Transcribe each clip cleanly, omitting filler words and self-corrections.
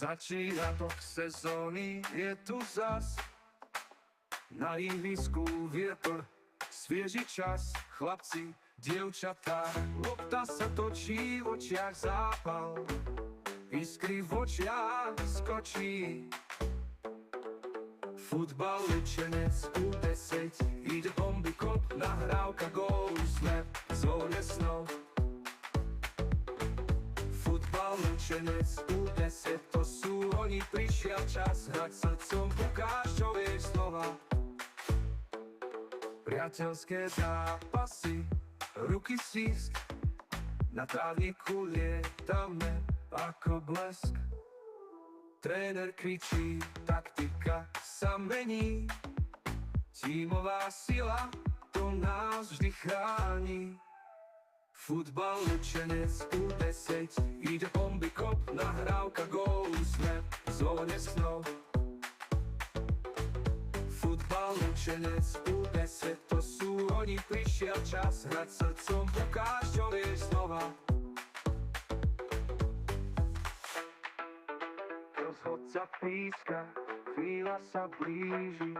Začiatok sezóny je tu zas. Na ihrisku vietor, svieži čas. Chlapci, dievčatá, lopta sa točí, v očiach zápal. Iskry v očiach skočí. Futbal Lučenec U10, ide bomby kop, nahrávka gól, sme v zóne snov. Futbal Lučenec U10, to sú oni, prišiel čas hrať srdcom, ukáž, čo vieš slova. Priateľské zápasy, ruky stísk, na trávniku lietame ako blesk. Tréner kričí, taktika sa mení, tímová sila, to nás vždy chráni. Futbal Lučenec U10, ide bomby kop, nahrávka gól, sme v zóne snov. Futbal Lučenec U10, to sú oni, prišiel čas hrať srdcom, ukáž, čo vieš slova. Rozhodca píska, chvíľa sa blíži.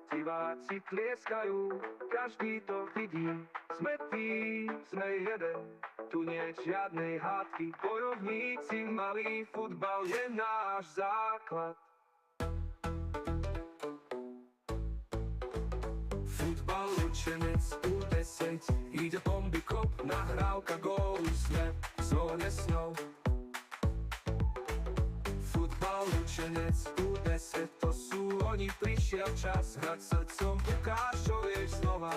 Diváci tlieskajú, každý to vidí. Sme tým, sme jeden, tu nie žiadnej hádky. Bojovníci, malý futbal je náš základ. Futbal Lučenec U10, ide bomby kop, nahrávka gól, sme v zóne snov. Futbal Lučenec U10, to sú oni, prišiel čas hrať srdcom, ukáž, čo vieš slova.